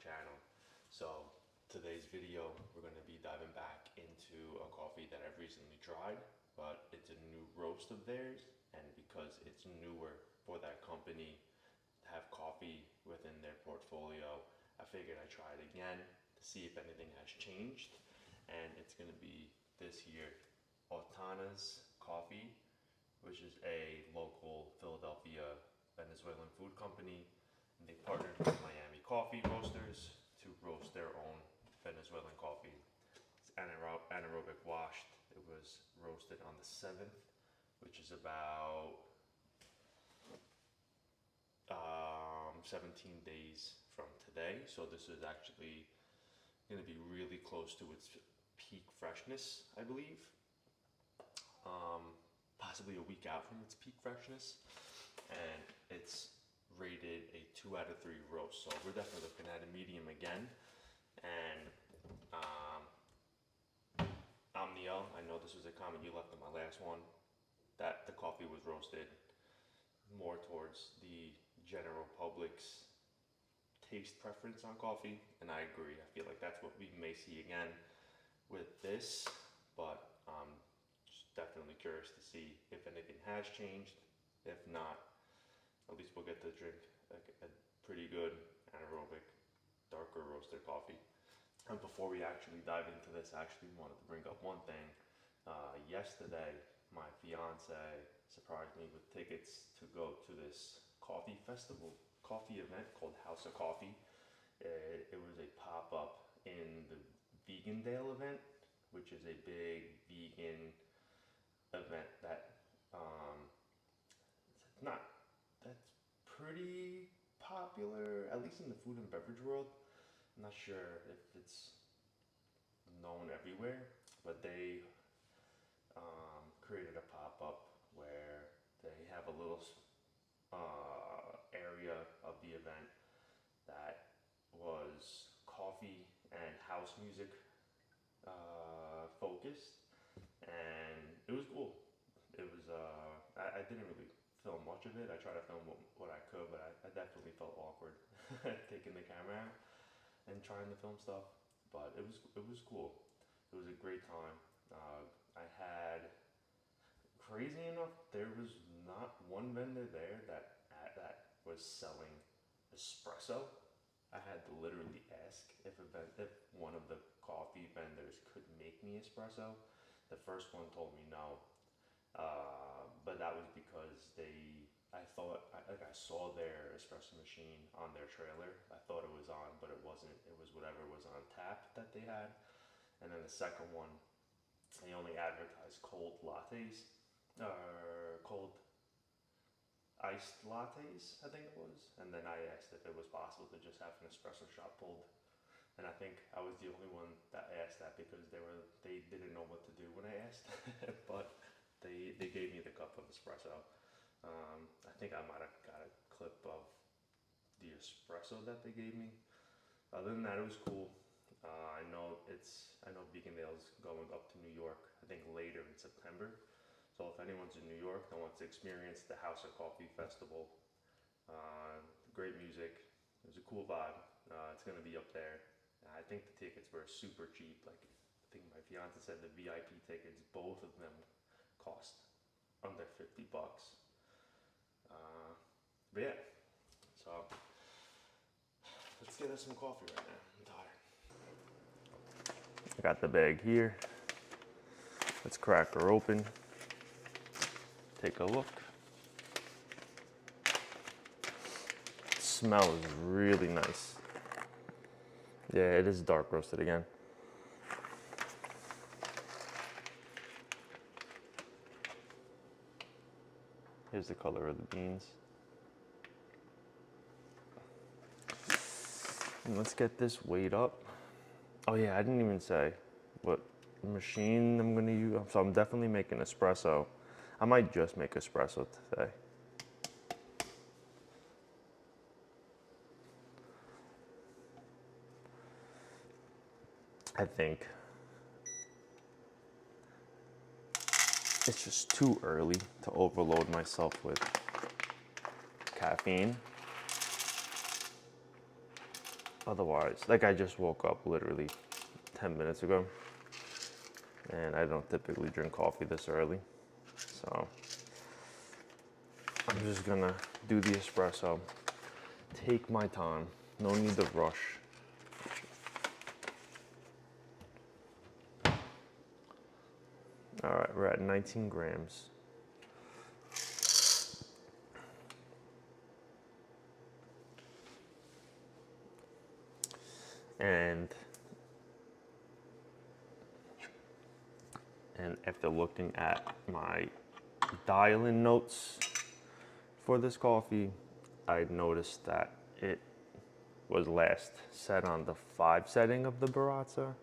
channel. So today's video, we're going to be diving back into a coffee that I've recently tried, but it's a new roast of theirs, and because it's newer for that company to have coffee within their portfolio, I figured I'd try it again to see if anything has changed. And it's going to be this year Autana's coffee, which is a local Philadelphia Venezuelan food company. And they partnered with Miami coffee roasters to roast their own Venezuelan coffee. It's anaerobic washed. It was roasted on the 7th, which is about 17 days from today. So this is actually going to be really close to its peak freshness, I believe. Possibly a week out from its peak freshness, and it's rated a 2 out of 3 roast. So we're definitely looking at a medium again. And Omniel, I know this was a comment you left in my last one, that the coffee was roasted more towards the general public's taste preference on coffee, and I agree. I feel like that's what we may see again with this, but just definitely curious to see if anything has changed. If not, at least we'll get to drink a pretty good anaerobic, darker roasted coffee. And before we actually dive into this, I actually wanted to bring up one thing. Yesterday, my fiance surprised me with tickets to go to this coffee event called House of Coffee. It was a pop-up in the Vegan Dale event, which is a big vegan event that's pretty popular, at least in the food and beverage world. I'm not sure if it's known everywhere, but they created a pop-up where they have a little area of the event that was coffee and house music focused, and it was cool. It was I didn't really film much of it. I tried to film what I could, but I definitely felt awkward taking the camera out and trying to film stuff. But it was cool. It was a great time. I had, crazy enough, there was not one vendor there that was selling espresso. I had to literally ask if one of the coffee vendors could make me espresso. The first one told me no, but that was because I saw their espresso machine on their trailer. I thought it was on, but it wasn't. It was whatever was on tap that they had. And then the second one, they only advertised cold lattes, or cold iced lattes, I think it was. And then I asked if it was possible to just have an espresso shot pulled. And I think I was the only one that asked that because they didn't know what to do when I asked. But they gave me the cup of espresso. I think I might have got a clip of the espresso that they gave me. Other than that, it was cool. I know Vegan Dale's going up to New York, I think later in September. So if anyone's in New York that wants to experience the House of Coffee Festival, great music. It was a cool vibe. It's gonna be up there. I think the tickets were super cheap. Like, I think my fiance said the VIP tickets, both of them, cost under $50. But yeah, so let's get us some coffee right now. I'm tired. I got the bag here. Let's crack her open. Take a look. The smell is really nice. Yeah, it is dark roasted again. Here's the color of the beans. And let's get this weighed up. Oh yeah, I didn't even say what machine I'm gonna use. So I'm definitely making espresso. I might just make espresso today. I think it's just too early to overload myself with caffeine. Otherwise, like I just woke up literally 10 minutes ago, and I don't typically drink coffee this early. So I'm just gonna do the espresso, take my time, no need to rush. All right, we're at 19 grams. And after looking at my dial-in notes for this coffee, I noticed that it was last set on the 5 setting of the Baratza.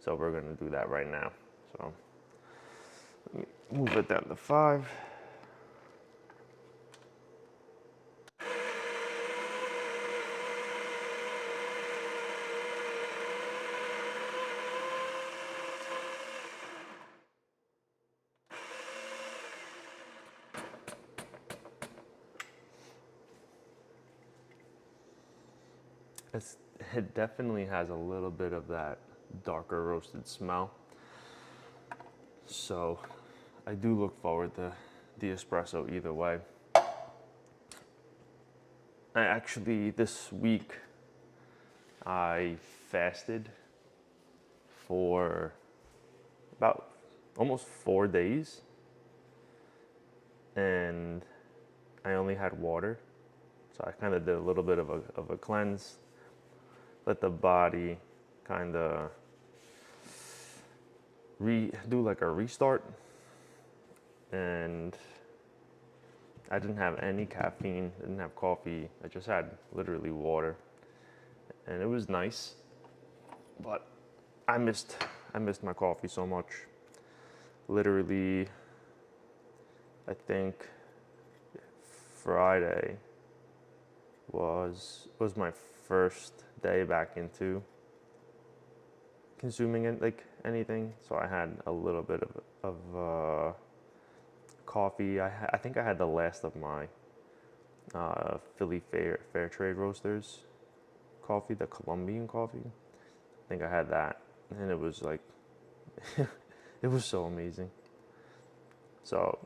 So we're gonna do that right now. So let me move it down to 5. It definitely has a little bit of that darker roasted smell. So I do look forward to the espresso either way. I actually, this week, I fasted for about almost 4 days, and I only had water. So I kind of did a little bit of a cleanse, let the body kind of do like a restart. And I didn't have any caffeine, didn't have coffee. I just had literally water, and it was nice. But I missed my coffee so much. Literally, I think Friday was my first day back into consuming it, like anything. So I had a little bit of coffee. I think I had the last of my Philly Fair Trade Roasters coffee, the Colombian coffee. I think I had that, and it was like, it was so amazing. So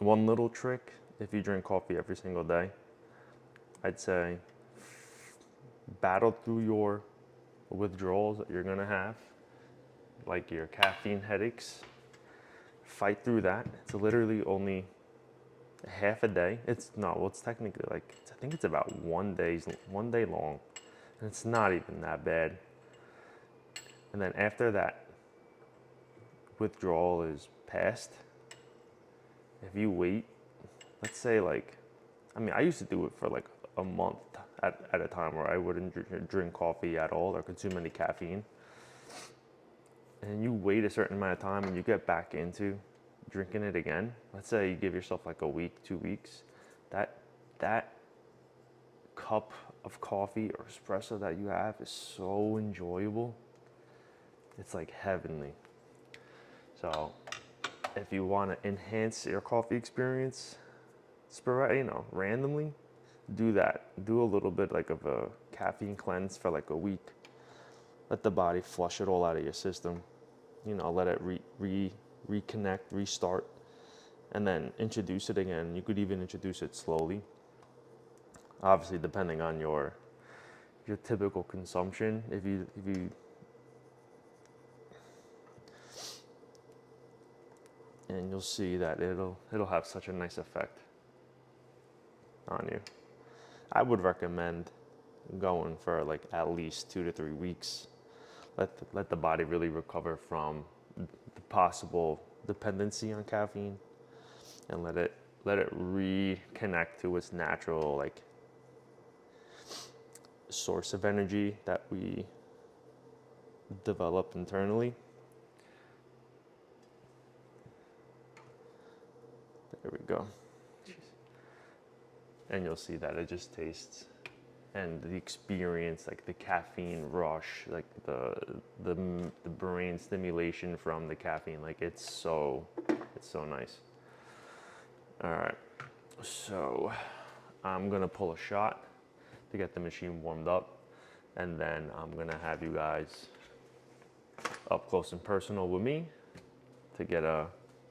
one little trick, if you drink coffee every single day, I'd say battle through your withdrawals that you're gonna have, like your caffeine headaches. Fight through that. It's literally only half a day. It's technically like, I think it's about 1 day long, and it's not even that bad. And then after that withdrawal is past, if you wait, let's say like, I used to do it for like a month at a time where I wouldn't drink coffee at all or consume any caffeine. And you wait a certain amount of time and you get back into drinking it again. Let's say you give yourself like a week, 2 weeks. That cup of coffee or espresso that you have is so enjoyable. It's like heavenly. So if you want to enhance your coffee experience, randomly, do that. Do a little bit like of a caffeine cleanse for like a week. Let the body flush it all out of your system. Let it reconnect, restart, and then introduce it again. You could even introduce it slowly. Obviously, depending on your typical consumption. If you and you'll see that it'll have such a nice effect on you. I would recommend going for like at least 2 to 3 weeks. Let the body really recover from the possible dependency on caffeine, and let it reconnect to its natural like source of energy that we develop internally. There we go. And you'll see that it just tastes, and the experience, like the caffeine rush, like the brain stimulation from the caffeine, like it's so nice. All right, so I'm gonna pull a shot. to get the machine warmed up. And then I'm gonna have you guys up close and personal with me to get a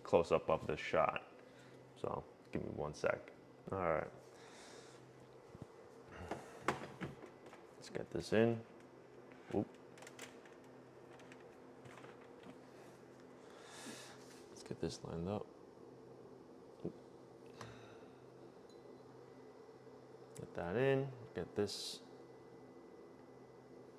close up of this shot. So give me 1 sec. All right. Let's get this in. Oop. Let's get this lined up. Oop. Get that in. Get this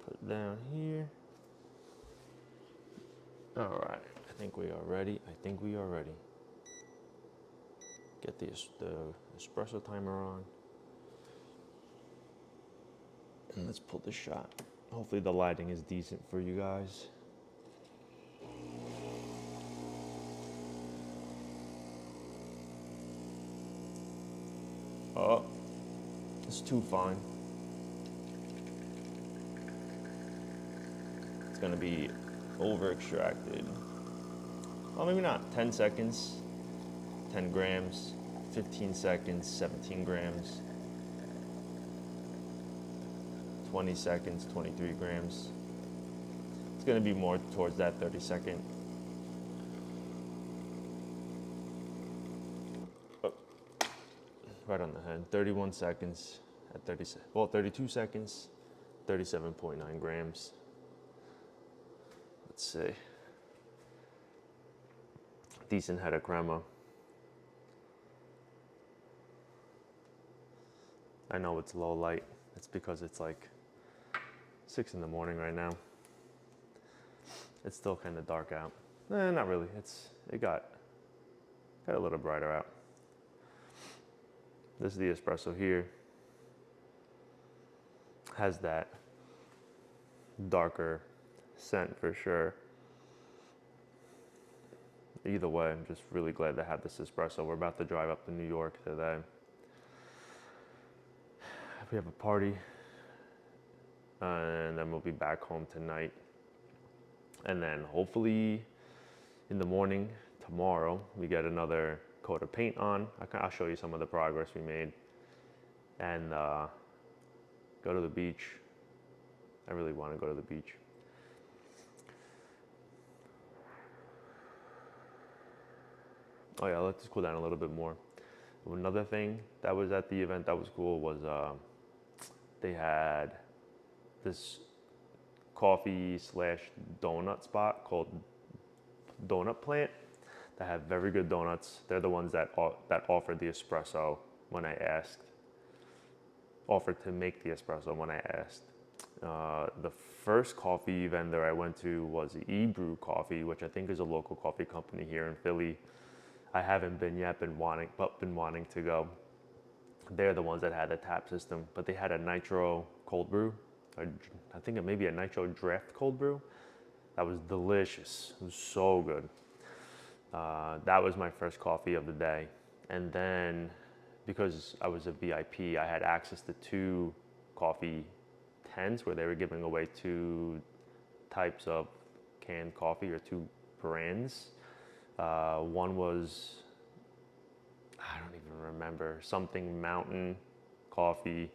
put down here. All right. I think we are ready. Get the espresso timer on. And let's pull the shot. Hopefully the lighting is decent for you guys. Oh, it's too fine. It's gonna be over extracted. Well, maybe not. 10 seconds, 10 grams, 15 seconds, 17 grams. 20 seconds, 23 grams. It's gonna be more towards that 30-second. Oh, right on the head. 31 seconds at 32 seconds, 37.9 grams. Let's see. Decent head of crema. I know it's low light. It's because it's like 6 in the morning right now. It's still kind of dark out. Not really. It got a little brighter out. This is the espresso here. Has that darker scent for sure. Either way, I'm just really glad to have this espresso. We're about to drive up to New York today. We have a party, and then we'll be back home tonight. And then hopefully in the morning tomorrow, we get another coat of paint on. I'll show you some of the progress we made. And go to the beach. I really want to go to the beach. Oh yeah, let this cool down a little bit more. Another thing that was at the event that was cool was they had this coffee / donut spot called Donut Plant that have very good donuts. They're the ones that offered the espresso when I asked. Offered to make the espresso when I asked. The first coffee vendor I went to was eBrew Coffee, which I think is a local coffee company here in Philly. I haven't been yet, but been wanting to go. They're the ones that had the tap system, but they had a nitro cold brew. I think it may be a nitro draft cold brew. That was delicious. It was so good. That was my first coffee of the day. And then, because I was a VIP, I had access to 2 coffee tents where they were giving away 2 types of canned coffee, or 2 brands. One was, I don't even remember, something Mountain Coffee.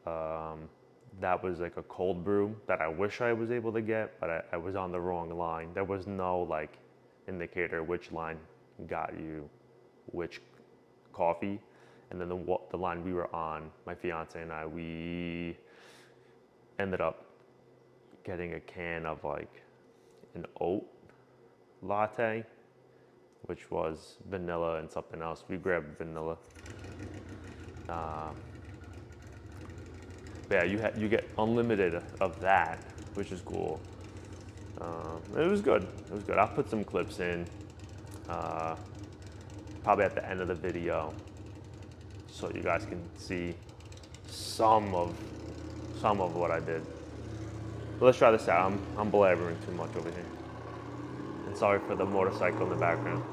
That was like a cold brew that I wish I was able to get, but I was on the wrong line. There was no like indicator which line got you which coffee. And then the line we were on, my fiance and I, we ended up getting a can of like an oat latte, which was vanilla and something else. We grabbed vanilla. Yeah, you get unlimited of that, which is cool. It was good. I'll put some clips in, probably at the end of the video, so you guys can see some of what I did. But let's try this out. I'm blabbering too much over here. And sorry for the motorcycle in the background.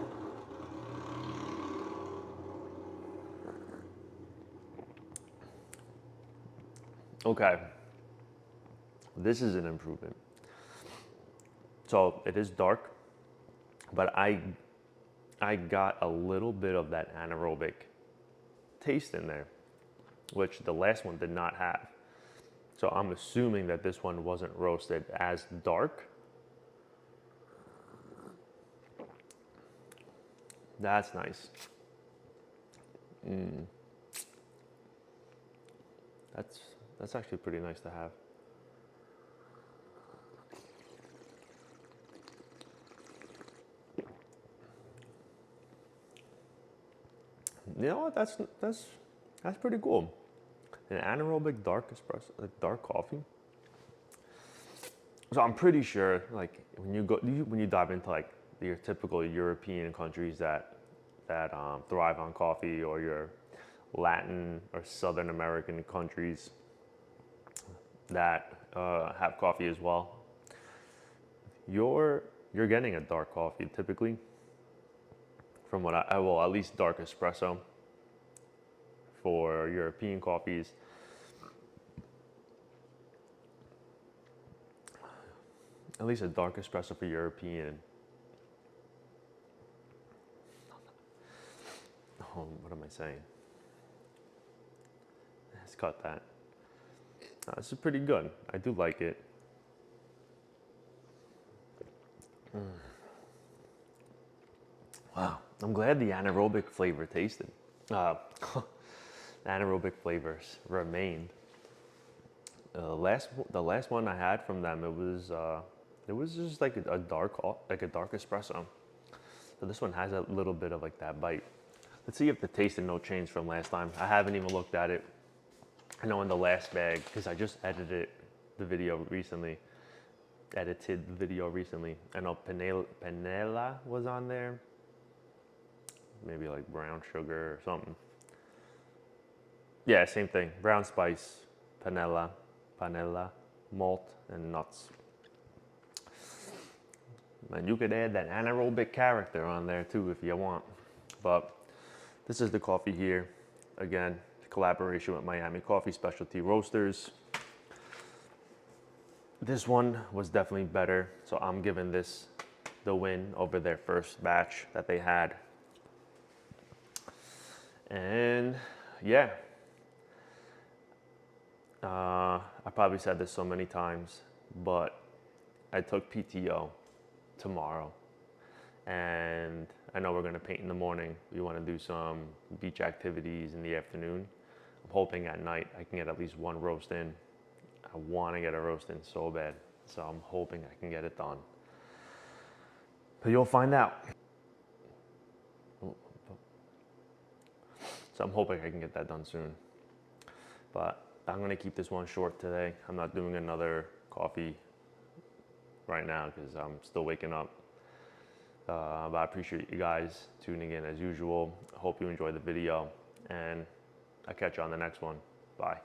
Okay, this is an improvement. So it is dark, but I got a little bit of that anaerobic taste in there. which the last one did not have. So I'm assuming that this one wasn't roasted as dark. That's nice. That's actually pretty nice to have. You know what? That's pretty cool. An anaerobic dark espresso, like dark coffee. So I'm pretty sure, like when you dive into like your typical European countries that thrive on coffee, or your Latin or Southern American countries that have coffee as well, you're getting a dark coffee typically. From what I will, at least dark espresso for European coffees. At least a dark espresso for European. Oh, what am I saying? Let's cut that. This is pretty good. I do like it. Wow, I'm glad the anaerobic flavor tasted. Anaerobic flavors remained. The last one I had from them, it was just like a dark espresso. So this one has a little bit of like that bite. Let's see if the taste and note changed from last time. I haven't even looked at it. I know in the last bag, because I just edited the video recently. I know Panela was on there. Maybe like brown sugar or something. Yeah, same thing. Brown spice, panela, malt, and nuts. And you could add that anaerobic character on there too if you want. But this is the coffee here. Again, collaboration with Miami Coffee Specialty Roasters. This one was definitely better, so I'm giving this the win over their first batch that they had. And yeah, I probably said this so many times, but I took PTO tomorrow, and I know we're gonna paint in the morning. We wanna do some beach activities in the afternoon. I'm hoping at night I can get at least one roast in. I wanna get a roast in so bad, so I'm hoping I can get it done. But you'll find out. So I'm hoping I can get that done soon. But I'm gonna keep this one short today. I'm not doing another coffee right now because I'm still waking up. But I appreciate you guys tuning in as usual. I hope you enjoyed the video, and I'll catch you on the next one. Bye.